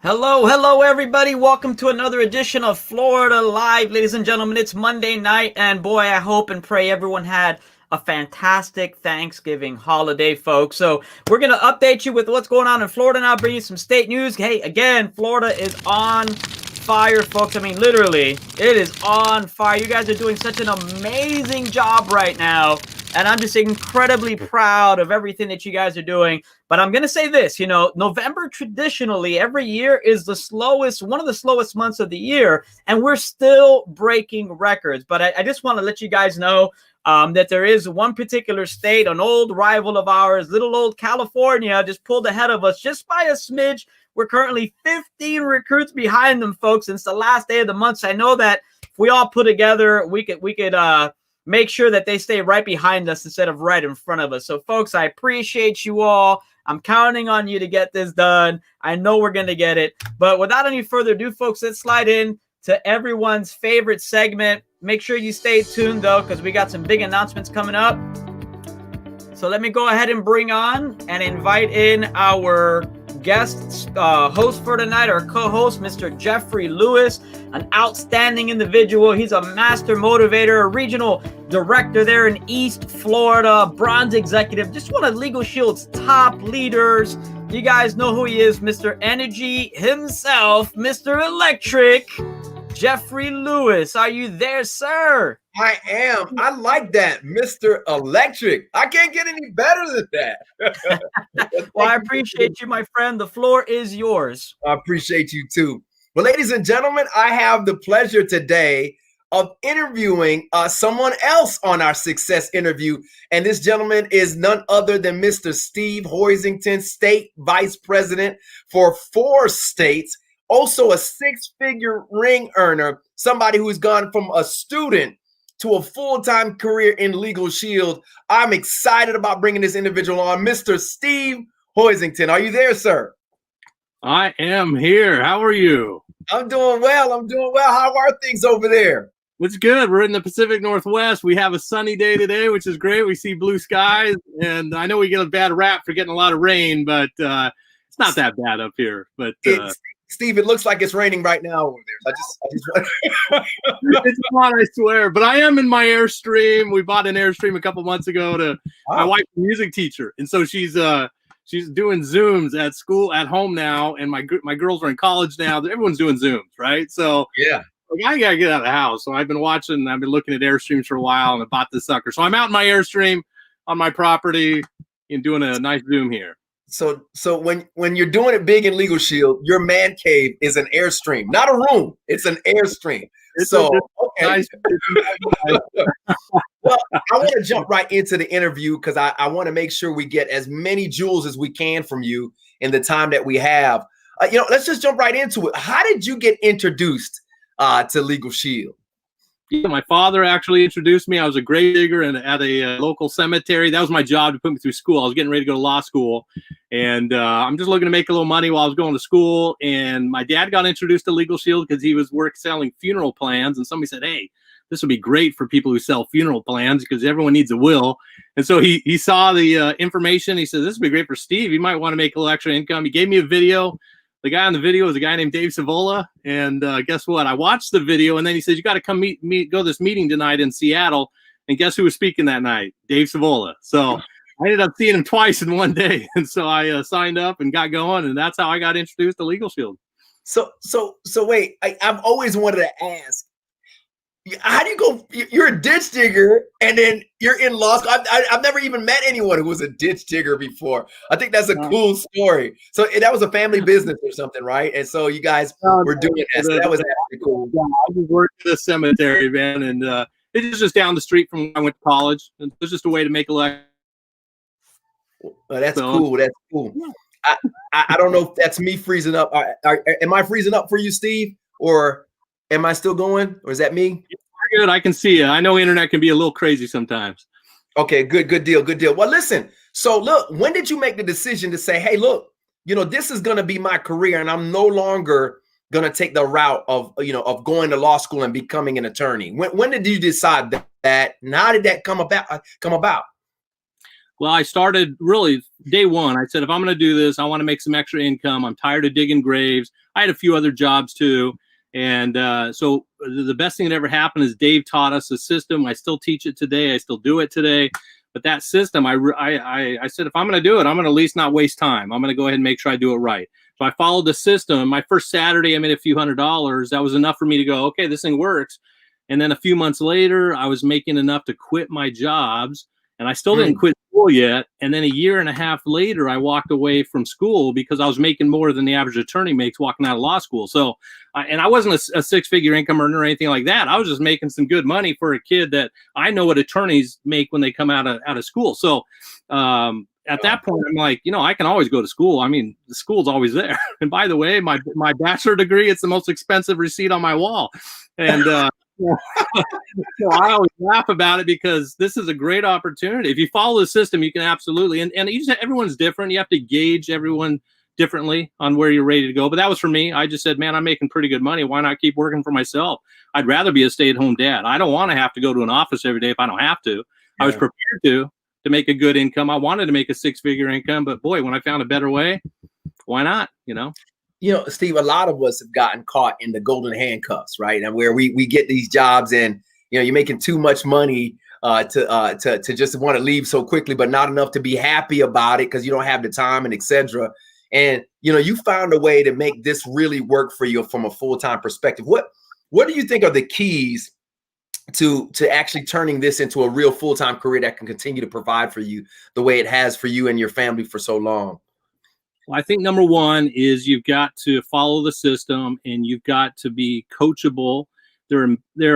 Hello, hello, everybody. Welcome to another edition of Florida Live. Ladies and gentlemen, it's Monday night, and boy, I hope and pray everyone had a fantastic Thanksgiving holiday, folks. So we're going to update you with what's going on in Florida now, bring you some state news. Hey, again, Florida is on fire, folks. I mean, literally, it is on fire. You guys are doing such an amazing job right now, and I'm just incredibly proud of everything that you guys are doing. But I'm going to say this, November traditionally every year is one of the slowest months of the year, and we're still breaking records. But I just want to let you guys know that there is one particular state, an old rival of ours, little old California, just pulled ahead of us just by a smidge. We're currently 15 recruits behind them, folks, since the last day of the month. So I know that if we all put together, we could make sure that they stay right behind us instead of right in front of us. So, folks, I appreciate you all. I'm counting on you to get this done. I know we're going to get it. But without any further ado, folks, let's slide in to everyone's favorite segment. Make sure you stay tuned, though, because we got some big announcements coming up. So let me go ahead and bring on and invite in our guest host for tonight, our co-host, Mr. Jeffrey Lewis, an outstanding individual. He's a master motivator, a regional director there in East Florida, bronze executive, just one of Legal Shield's top leaders. You guys know who he is, Mr. Energy himself, Mr. Electric, Jeffrey Lewis. Are you there, sir? I am. I like that, Mr. Electric. I can't get any better than that. Well, I appreciate you, my friend. The floor is yours. I appreciate you too. Well, ladies and gentlemen, I have the pleasure today of interviewing someone else on our success interview. And this gentleman is none other than Mr. Steve Hoisington, State Vice President for 4 states, also a 6-figure ring earner, somebody who's gone from a student to a full-time career in Legal Shield. I'm excited about bringing this individual on, Mr. Steve Hoisington. Are you there, sir? I am here. How are you? I'm doing well. How are things over there? It's good. We're in the Pacific Northwest. We have a sunny day today, which is great. We see blue skies, and I know we get a bad rap for getting a lot of rain, but it's not that bad up here. But Steve, it looks like it's raining right now over there. It's not, I swear. But I am in my Airstream. We bought an Airstream a couple months ago to my wife's a music teacher, and so she's doing Zooms at school at home now, and my girls are in college now. Everyone's doing Zooms, right? So yeah, I gotta get out of the house. So I've been looking at Airstreams for a while, and I bought this sucker. So I'm out in my Airstream on my property and doing a nice Zoom here. So when you're doing it big in Legal Shield, your man cave is an Airstream, not a room. It's an Airstream. Okay. Nice. Well, I want to jump right into the interview because I want to make sure we get as many jewels as we can from you in the time that we have. Let's just jump right into it. How did you get introduced to Legal Shield? Yeah, my father actually introduced me. I was a grave digger at a local cemetery. That was my job to put me through school. I was getting ready to go to law school, and I'm just looking to make a little money while I was going to school. And my dad got introduced to Legal Shield because he was selling funeral plans, and somebody said, "Hey, this would be great for people who sell funeral plans because everyone needs a will." And so he saw the information. He said, "This would be great for Steve. He might want to make a little extra income." He gave me a video. The guy on the video is a guy named Dave Savola. And guess what? I watched the video, and then he said, "You got to come go to this meeting tonight in Seattle." And guess who was speaking that night? Dave Savola. So I ended up seeing him twice in one day. And so I signed up and got going, and that's how I got introduced to Legal Shield. So wait, I've always wanted to ask, how do you go? You're a ditch digger, and then you're in law school. I've never even met anyone who was a ditch digger before. I think that's a cool story. So that was a family business or something, right? And so you guys were doing that. So that was actually cool. Yeah, I just worked at a cemetery, man, and it was just down the street from when I went to college. And it was just a way to make a living. That's cool. That's cool. I don't know if that's me freezing up. Am I freezing up for you, Steve, or am I still going, or is that me? You're good. I can see you. I know internet can be a little crazy sometimes. Okay, good deal. Well, listen. So look, when did you make the decision to say, "Hey, look, this is going to be my career, and I'm no longer going to take the route of going to law school and becoming an attorney"? When did you decide that? And how did that come about? Well, I started really day one. I said, if I'm going to do this, I want to make some extra income. I'm tired of digging graves. I had a few other jobs too. And so the best thing that ever happened is Dave taught us a system. I still teach it today. I still do it today. But that system, I said, if I'm going to do it, I'm going to at least not waste time. I'm going to go ahead and make sure I do it right. So I followed the system. My first Saturday, I made a few $100s. That was enough for me to go, okay, this thing works. And then a few months later, I was making enough to quit my jobs. And I still didn't quit school yet. And then a year and a half later, I walked away from school because I was making more than the average attorney makes walking out of law school. So, and I wasn't a six-figure income earner or anything like that. I was just making some good money for a kid that I know what attorneys make when they come out of school. So at that point, I'm like, I can always go to school. I mean, the school's always there. And by the way, my bachelor degree, it's the most expensive receipt on my wall. And so I always laugh about it because this is a great opportunity. If you follow the system, you can absolutely, and everyone's different. You have to gauge everyone differently on where you're ready to go. But that was for me. I just said, man, I'm making pretty good money. Why not keep working for myself? I'd rather be a stay-at-home dad. I don't want to have to go to an office every day if I don't have to. I was prepared to make a good income. I wanted to make a six-figure income, but boy, when I found a better way, why not? Steve, a lot of us have gotten caught in the golden handcuffs, right? And where we get these jobs and, you're making too much money to just want to leave so quickly, but not enough to be happy about it because you don't have the time and et cetera. And, you found a way to make this really work for you from a full-time perspective. What do you think are the keys to actually turning this into a real full-time career that can continue to provide for you the way it has for you and your family for so long? Well, I think number one is you've got to follow the system and you've got to be coachable. There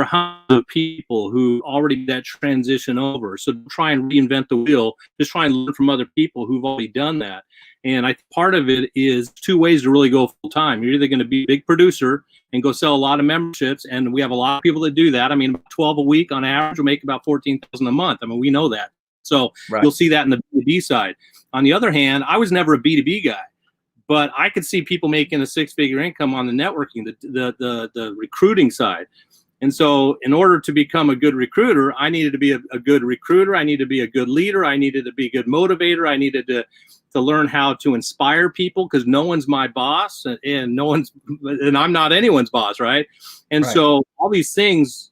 are hundreds of people who already did that transition over. So don't try and reinvent the wheel. Just try and learn from other people who've already done that. And I think part of it is two ways to really go full time. You're either going to be a big producer and go sell a lot of memberships. And we have a lot of people that do that. I mean, 12 a week on average will make about $14,000 a month. I mean, we know that. So You'll see that in the B2B side. On the other hand, I was never a B2B guy, but I could see people making a six-figure income on the networking, the recruiting side. And so in order to become a good recruiter, I needed to be a good recruiter. I needed to be a good leader. I needed to be a good motivator. I needed to learn how to inspire people because no one's my boss and I'm not anyone's boss, right? And so all these things,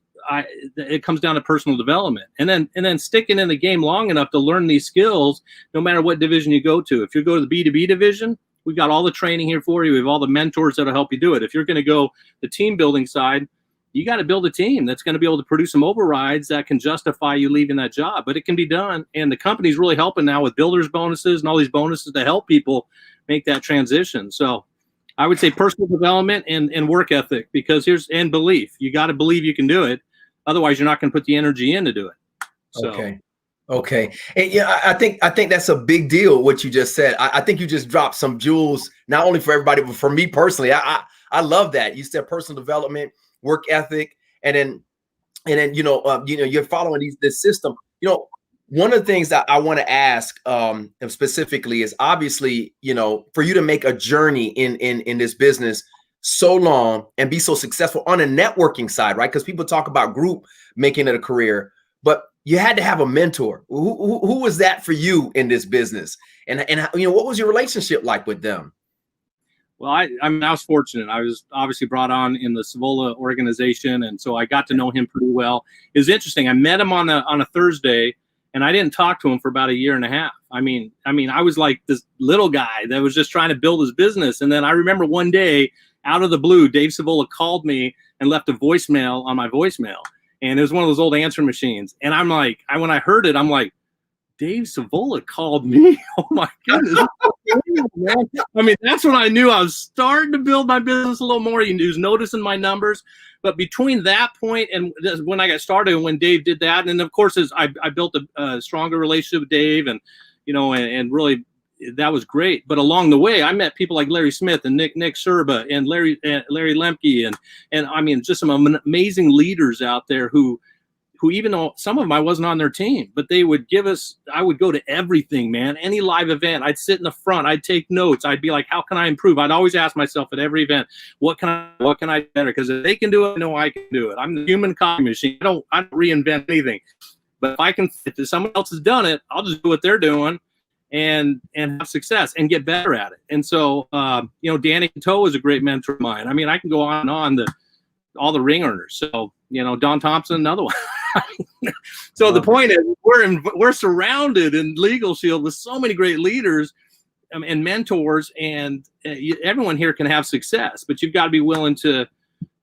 it comes down to personal development and then sticking in the game long enough to learn these skills, no matter what division you go to. If you go to the B2B division, we've got all the training here for you. We have all the mentors that'll help you do it. If you're going to go the team building side, you got to build a team that's going to be able to produce some overrides that can justify you leaving that job. But it can be done. And the company's really helping now with builders bonuses and all these bonuses to help people make that transition. So I would say personal development and work ethic, because and belief. You got to believe you can do it. Otherwise, you're not going to put the energy in to do it. So. Okay. And I think that's a big deal, what you just said. I think you just dropped some jewels, not only for everybody, but for me personally. I love that. You said personal development, work ethic, and then you're following this system. One of the things that I want to ask specifically is obviously, for you to make a journey in this business so long and be so successful on a networking side, right? Because people talk about group making it a career, but you had to have a mentor. Who was that for you in this business? And what was your relationship like with them? Well, I was fortunate. I was obviously brought on in the Savola organization, and so I got to know him pretty well. It was interesting. I met him on a Thursday, and I didn't talk to him for about a year and a half. I mean, I was like this little guy that was just trying to build his business. And then I remember one day, out of the blue, Dave Savola called me and left a voicemail on my voicemail. And it was one of those old answering machines. And I'm like, when I heard it, I'm like, Dave Savola called me. Oh my goodness. Man. I mean, that's when I knew I was starting to build my business a little more. He was noticing my numbers. But between that point and when I got started and when Dave did that, and of course, I built a stronger relationship with Dave and really that was great. But along the way, I met people like Larry Smith and Nick Serba and Larry Lemke and I mean, just some amazing leaders out there who even though some of them I wasn't on their team, but they would I would go to everything, man. Any live event, I'd sit in the front, I'd take notes. I'd be like, how can I improve? I'd always ask myself at every event, what can I do better? Because if they can do it, I know I can do it. I'm the human copy machine. I don't reinvent anything. But if someone else has done it, I'll just do what they're doing and have success and get better at it. And so, Danny Coteau is a great mentor of mine. I mean, I can go on and on all the ring earners. So, Don Thompson, another one. So the point is, we're surrounded in Legal Shield with so many great leaders and mentors, and everyone here can have success, but you've got to be willing to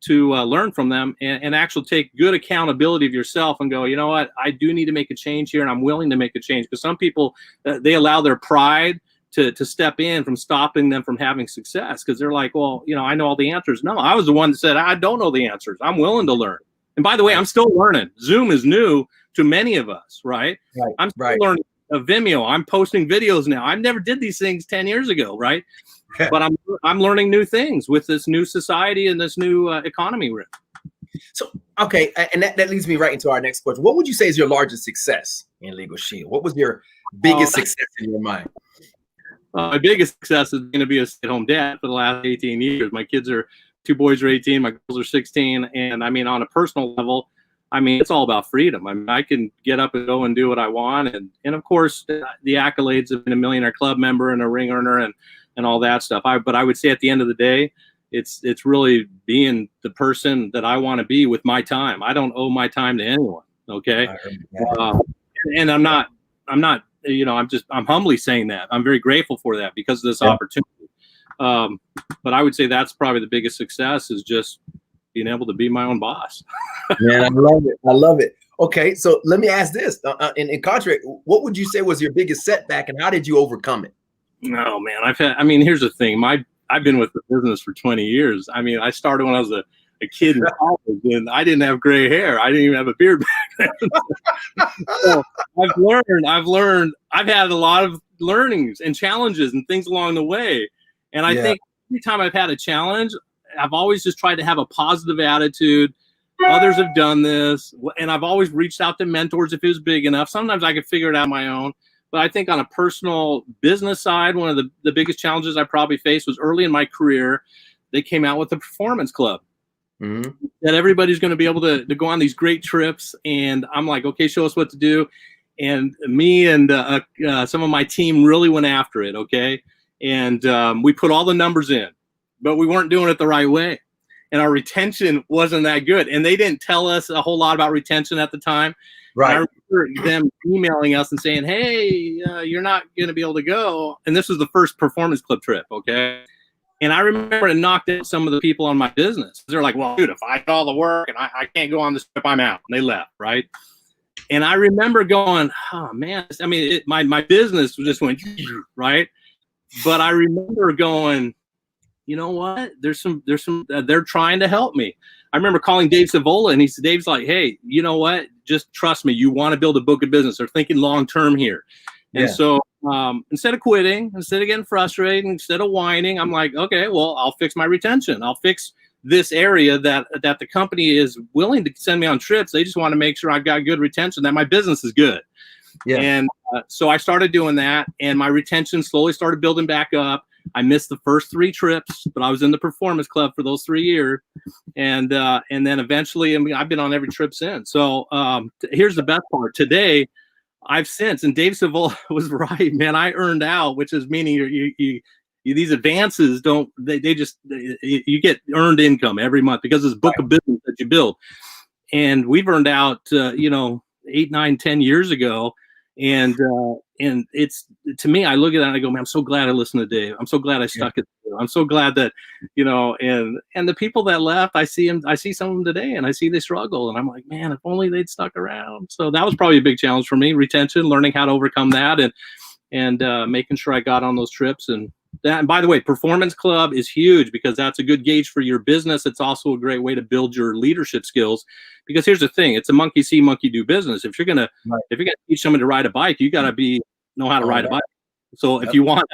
learn from them and actually take good accountability of yourself and go, you know what, I do need to make a change here, and I'm willing to make a change. Because some people, they allow their pride to step in from stopping them from having success, because they're like, well, I know all the answers. No, I was the one that said, I don't know the answers. I'm willing to learn. And by the way, I'm still learning. Zoom is new to many of us, right? I'm still learning Vimeo. I'm posting videos now. I never did these things 10 years ago, right? But I'm learning new things with this new society and this new economy we're in. So, okay, and that leads me right into our next question. What would you say is your largest success in Legal Shield? What was your biggest success in your mind? My biggest success is going to be a stay-at-home dad for the last 18 years. My kids two boys are 18, my girls are 16. And I mean, on a personal level, I mean, it's all about freedom. I mean, I can get up and go and do what I want. And of course, the accolades of being a Millionaire Club member and a ring earner and all that stuff. But I would say at the end of the day, it's really being the person that I want to be with my time. I don't owe my time to anyone. Okay. And I'm humbly saying that. I'm very grateful for that because of this opportunity. But I would say that's probably the biggest success, is just being able to be my own boss. Man, I love it. I love it. Okay, so let me ask this. In contrary, what would you say was your biggest setback, and how did you overcome it? No, man. Here's the thing. I've been with the business for 20 years. I mean, I started when I was a kid in college, and I didn't have gray hair. I didn't even have a beard back then. So I've learned. I've had a lot of learnings and challenges and things along the way. And I think every time I've had a challenge, I've always just tried to have a positive attitude. Others have done this, and I've always reached out to mentors if it was big enough. Sometimes I could figure it out on my own. But I think on a personal business side, one of the biggest challenges I probably faced was early in my career. They came out with the Performance Club. Mm-hmm. That everybody's going to be able to go on these great trips. And I'm like, okay, show us what to do. And me and some of my team really went after it, okay? And we put all the numbers in, but we weren't doing it the right way. And our retention wasn't that good. And they didn't tell us a whole lot about retention at the time. Right. And I remember them emailing us and saying, hey, you're not going to be able to go. And this was the first Performance Club trip, okay? And I remember it knocked out some of the people on my business. They're like, well, dude, if I did all the work and I can't go on this trip, I'm out. And they left, right? And I remember going, oh, man. I mean, my business just went, right? But I remember going, you know what? They're trying to help me. I remember calling Dave Savola, and Dave's like, hey, you know what? Just trust me. You want to build a book of business. They're thinking long-term here. And so instead of quitting, instead of getting frustrated, instead of whining, I'm like, okay, well, I'll fix my retention. I'll fix this area that the company is willing to send me on trips. They just want to make sure I've got good retention, that my business is good. Yeah. And so I started doing that, and my retention slowly started building back up. I missed the first 3 trips, but I was in the Performance Club for those 3 years. And then eventually, I've been on every trip since. So here's the best part. Today, I've since, and Dave Savola was right, man, I earned out, which is meaning you these advances you get earned income every month because it's a book of business that you build. And we've earned out, 8, 9, 10 years ago. And it's, to me, I look at that and I go, man, I'm so glad I listened to Dave. I'm so glad I stuck it through. I'm so glad that, and the people that left, I see some of them today, and I see they struggle, and I'm like, man, if only they'd stuck around. So that was probably a big challenge for me, retention, learning how to overcome that, and making sure I got on those trips. And by the way, Performance Club is huge because that's a good gauge for your business. It's also a great way to build your leadership skills, because here's the thing. It's a monkey see, monkey do business. If you're going to teach someone to ride a bike, you got to know how to ride a bike. So if you want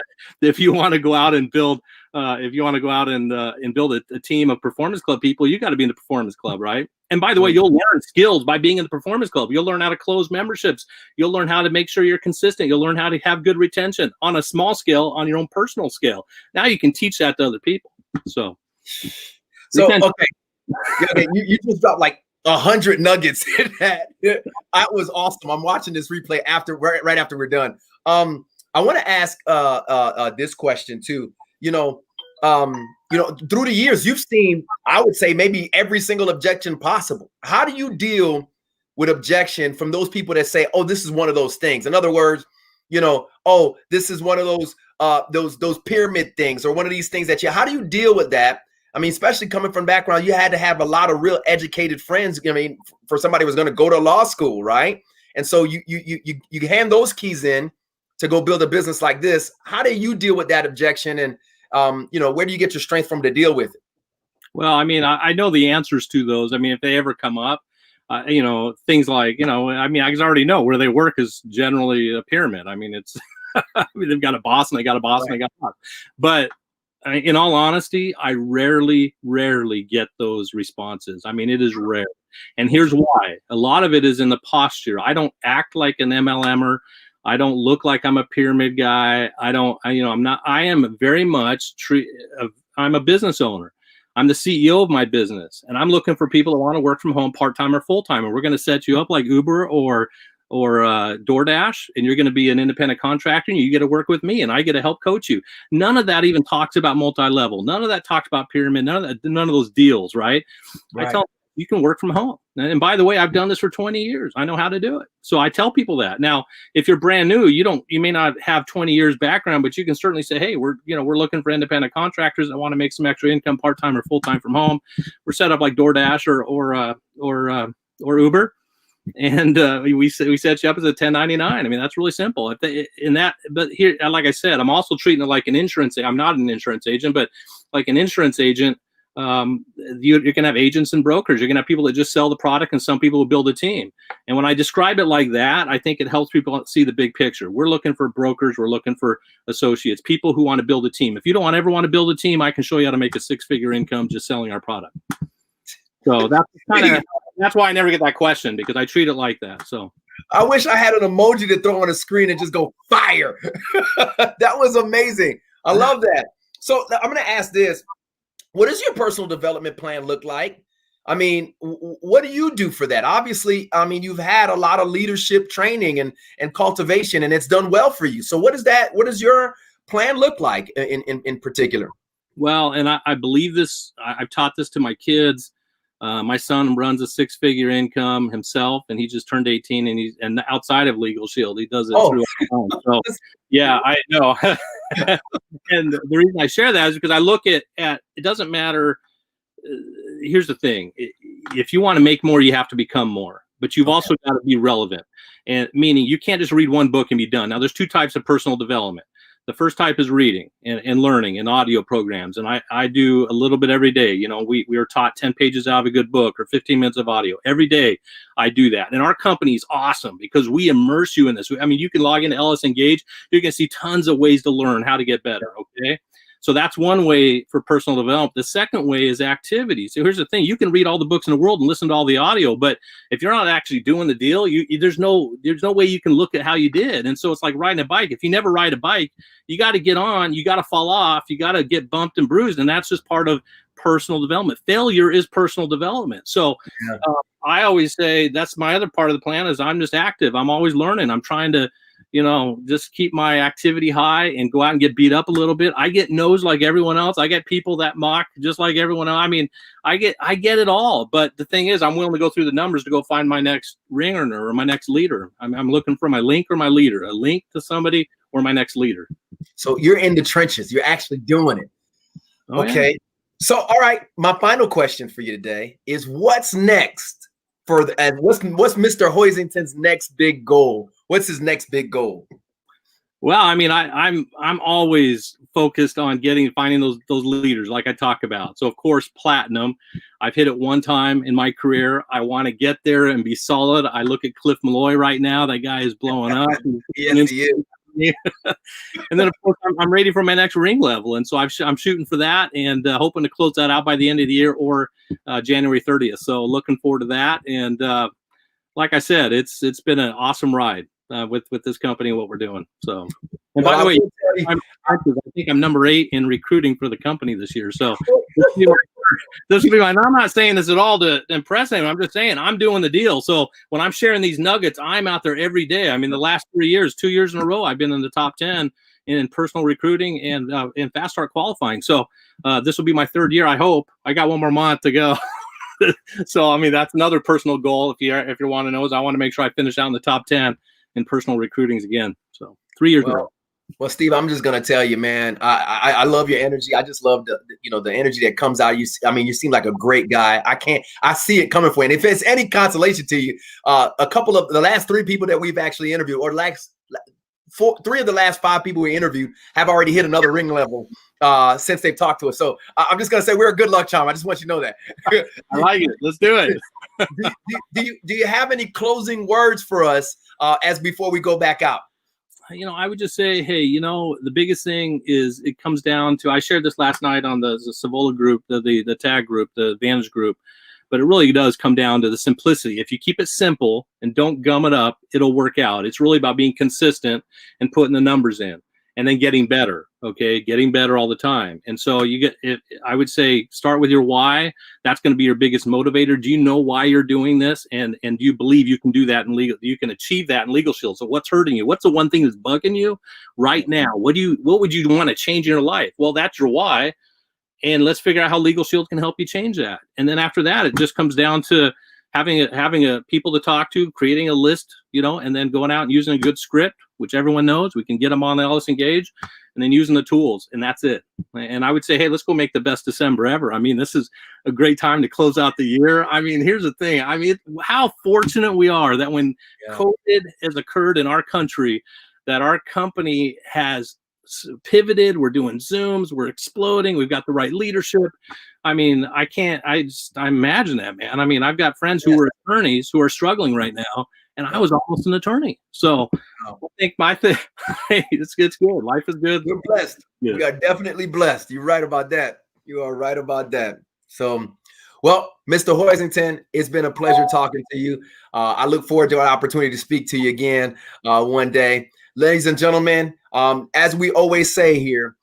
to go out and build, and build a team of Performance Club people, you got to be in the Performance Club, right? And by the way, you'll learn skills by being in the Performance Club. You'll learn how to close memberships. You'll learn how to make sure you're consistent. You'll learn how to have good retention on a small scale, on your own personal scale. Now you can teach that to other people. So okay. You just dropped like 100 nuggets in that. That was awesome. I'm watching this replay right after we're done. I want to ask this question too. Through the years, you've seen, I would say, maybe every single objection possible. How do you deal with objection from those people that say, "Oh, this is one of those things"? In other words, "Oh, this is one of those pyramid things, or one of these things that you." How do you deal with that? I mean, especially coming from background, you had to have a lot of real educated friends. I mean, for somebody who was going to go to law school, right? And so you hand those keys in to go build a business like this. How do you deal with that objection, and where do you get your strength from to deal with it? Well, I mean, I know the answers to those. I mean, if they ever come up, things like, I mean, I already know where they work is generally a pyramid. I mean, it's, I mean, they've got a boss and they got a boss and they got a boss. But in all honesty, I rarely get those responses. I mean, it is rare. And here's why. A lot of it is in the posture. I don't act like an MLMer. I don't look like I'm a pyramid guy. I'm not. I am very much I'm a business owner. I'm the CEO of my business, and I'm looking for people that want to work from home part-time or full-time. And we're going to set you up like Uber or DoorDash, and you're going to be an independent contractor, and you get to work with me, and I get to help coach you. None of that even talks about multi-level. None of that talks about pyramid. None of those deals, right? I tell them, you can work from home. And by the way, I've done this for 20 years. I know how to do it. So I tell people that. Now, if you're brand new, you may not have 20 years background, but you can certainly say, hey, we're looking for independent contractors that want to make some extra income part-time or full-time from home. We're set up like DoorDash or Uber. And we set you up as a 1099. I mean, that's really simple. But here, like I said, I'm also treating it like an insurance. I'm not an insurance agent, but like an insurance agent. You're going to have agents and brokers. You're going to have people that just sell the product, and some people will build a team. And when I describe it like that, I think it helps people see the big picture. We're looking for brokers. We're looking for associates, people who want to build a team. If you don't ever want to build a team, I can show you how to make a 6-figure income just selling our product. So that's why I never get that question, because I treat it like that. So I wish I had an emoji to throw on a screen and just go fire. That was amazing. I love that. So I'm going to ask this. What does your personal development plan look like? I mean, what do you do for that? Obviously, I mean, you've had a lot of leadership training and cultivation, and it's done well for you. So what does your plan look like in particular? Well, and I believe this. I've taught this to my kids. My son runs a 6-figure income himself, and he just turned 18, and outside of Legal Shield, he does it through his phone. So yeah, I know. And the reason I share that is because I look at it doesn't matter. Here's the thing. If you want to make more, you have to become more, but you've also got to be relevant, and meaning you can't just read one book and be done. Now there's 2 types of personal development. The first type is reading and learning and audio programs. And I do a little bit every day. We are taught 10 pages out of a good book or 15 minutes of audio. Every day I do that. And our company is awesome because we immerse you in this. I mean, you can log into Ellis Engage. You're going to see tons of ways to learn how to get better. Okay. So that's one way for personal development. The second way is activity. So here's the thing. You can read all the books in the world and listen to all the audio, but if you're not actually doing the deal, there's no way you can look at how you did. And so it's like riding a bike. If you never ride a bike, you got to get on, you got to fall off, you got to get bumped and bruised. And that's just part of personal development. Failure is personal development. So I always say that's my other part of the plan is I'm just active. I'm always learning. I'm trying to, just keep my activity high and go out and get beat up a little bit. I get no's like everyone else. I get people that mock just like everyone else. I mean, I get it all. But the thing is, I'm willing to go through the numbers to go find my next ring earner or my next leader. I'm looking for my link or my leader, a link to somebody or my next leader. So you're in the trenches. You're actually doing it. Oh, okay. Yeah. So, all right. My final question for you today is what's next what's Mr. Hoisington's next big goal? What's his next big goal? Well, I mean, I'm always focused on finding those leaders like I talk about. So of course, platinum, I've hit it one time in my career. I want to get there and be solid. I look at Cliff Malloy right now. That guy is blowing up. Yes, he is. And then of course I'm ready for my next ring level, and so I'm shooting for that and hoping to close that out by the end of the year or January 30th. So looking forward to that. And like I said, it's been an awesome ride with this company and what we're doing. So, and by the way, I think I'm number 8 in recruiting for the company this year. So this will be my. I'm not saying this at all to impress anyone. I'm just saying I'm doing the deal. So when I'm sharing these nuggets, I'm out there every day. I mean, the last 3 years, 2 years in a row, I've been in the top 10 in personal recruiting and in fast start qualifying. So this will be my 3rd year. I hope. I got 1 more month to go. So I mean, that's another personal goal. If you want to know, is I want to make sure I finish out in the top 10 in personal recruitings again. So 3 years ago. Well, Steve, I'm just gonna tell you, man. I love your energy. I just love the energy that comes out of you. I mean, you seem like a great guy. I see it coming for you. And if it's any consolation to you, a couple of the last 3 people that we've actually interviewed, or three of the last 5 people we interviewed have already hit another ring level since they've talked to us. So I'm just gonna say we're a good luck charm. I just want you to know that. I like it. Let's do it. Do you have any closing words for us as before we go back out? I would just say, hey, the biggest thing is it comes down to, I shared this last night on the Savola group, the tag group, the Advantage group, but it really does come down to the simplicity. If you keep it simple and don't gum it up, it'll work out. It's really about being consistent and putting the numbers in and then getting better. Okay. Getting better all the time. And so I would say start with your why. That's going to be your biggest motivator. Do you know why you're doing this? And do you believe you can do that in legal, you can achieve that in Legal Shield? So what's hurting you? What's the one thing that's bugging you right now? What would you want to change in your life? Well, that's your why. And let's figure out how Legal Shield can help you change that. And then after that, it just comes down to having a people to talk to, creating a list, and then going out and using a good script, which everyone knows. We can get them on the Ellis Engage, and then using the tools, and that's it. And I would say, hey, let's go make the best December ever. I mean, this is a great time to close out the year. I mean, here's the thing. I mean, how fortunate we are that when COVID has occurred in our country, that our company has pivoted. We're doing Zooms. We're exploding. We've got the right leadership. I mean, I imagine that, man. I mean, I've got friends who are attorneys who are struggling right now, and I was almost an attorney. So I think my thing, hey, it's good. Life is good. We're blessed. Yeah. We are definitely blessed. You're right about that. You are right about that. So, well, Mr. Hoisington, it's been a pleasure talking to you. I look forward to our opportunity to speak to you again one day. Ladies and gentlemen, as we always say here,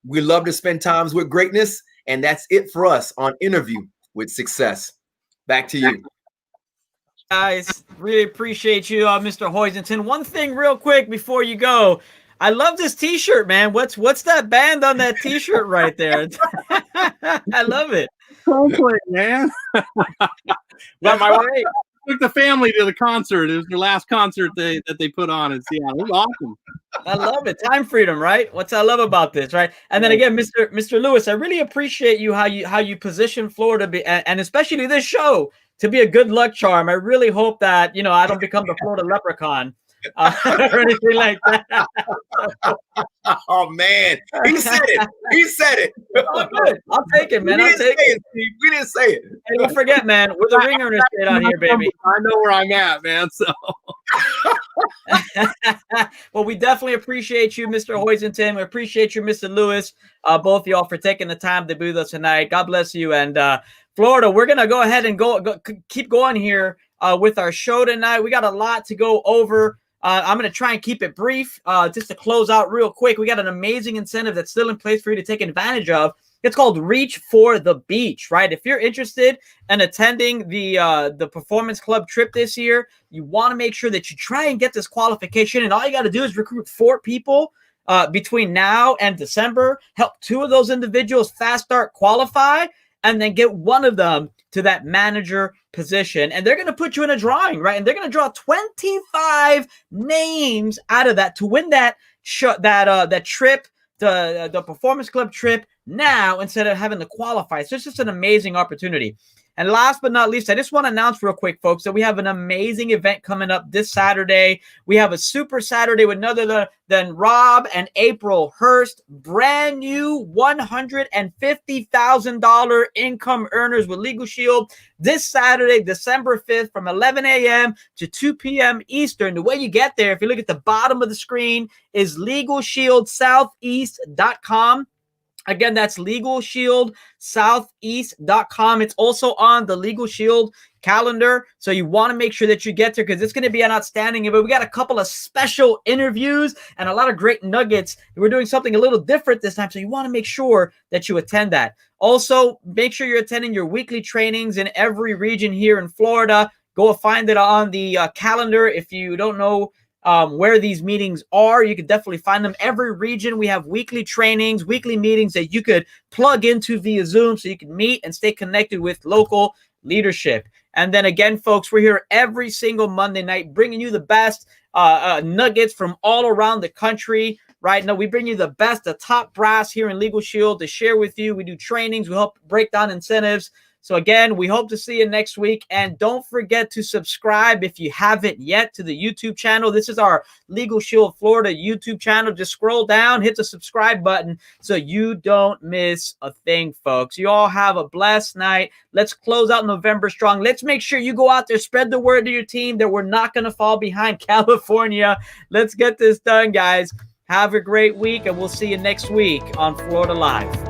we love to spend times with greatness, and that's it for us on Interview with Success. Back to you. Guys, really appreciate you, Mr. Hoisington. One thing real quick before you go. I love this t-shirt, man. What's that band on that t-shirt right there? I love it. Coldplay, man. My wife took the family to the concert. It was their last concert that they put on in Seattle. It was awesome. I love it. Time freedom, right? What's I love about this, right? And then again, Mr. Lewis, I really appreciate you how you position Florida and especially this show to be a good luck charm. I really hope that I don't become the Florida leprechaun or anything like that. Oh man, he said it. He said it. Oh, good. I'll take it, man. I'll take it. We didn't say it. Hey, don't forget, man. We're the ring earners straight out here, baby. I know where I'm at, man. So, well, we definitely appreciate you, Mr. Hoisington. We appreciate you, Mr. Lewis. Both of y'all for taking the time to be with us tonight. God bless you. And Florida, we're gonna go ahead and keep going here with our show tonight. We got a lot to go over. I'm going to try and keep it brief just to close out real quick. We got an amazing incentive that's still in place for you to take advantage of. It's called Reach for the Beach, right? If you're interested in attending the Performance Club trip this year, you want to make sure that you try and get this qualification. And all you got to do is recruit 4 people between now and December, help 2 of those individuals fast start qualify, and then get 1 of them to that manager position. And they're going to put you in a drawing, right? And they're going to draw 25 names out of that to win that trip, the Performance Club trip now instead of having to qualify. So it's just an amazing opportunity. And last but not least, I just want to announce real quick, folks, that we have an amazing event coming up this Saturday. We have a Super Saturday with none other than Rob and April Hurst, brand new $150,000 income earners with Legal Shield this Saturday, December 5th from 11 a.m. to 2 p.m. Eastern. The way you get there, if you look at the bottom of the screen, is LegalShieldSoutheast.com. Again, that's LegalShieldSoutheast.com. It's also on the Legal Shield calendar, so you want to make sure that you get there because it's going to be an outstanding event. We got a couple of special interviews and a lot of great nuggets. We're doing something a little different this time, so you want to make sure that you attend that. Also, make sure you're attending your weekly trainings in every region here in Florida. Go find it on the calendar. If you don't know where these meetings are, you can definitely find them. Every region, we have weekly trainings, weekly meetings that you could plug into via Zoom so you can meet and stay connected with local leadership. And then again, folks, we're here every single Monday night bringing you the best nuggets from all around the country. Right now, we bring you the best, the top brass here in Legal Shield to share with you. We do trainings. We help break down incentives. So again, we hope to see you next week. And don't forget to subscribe if you haven't yet to the YouTube channel. This is our Legal Shield Florida YouTube channel. Just scroll down, hit the subscribe button so you don't miss a thing, folks. You all have a blessed night. Let's close out November strong. Let's make sure you go out there, spread the word to your team that we're not going to fall behind California. Let's get this done, guys. Have a great week, and we'll see you next week on Florida Live.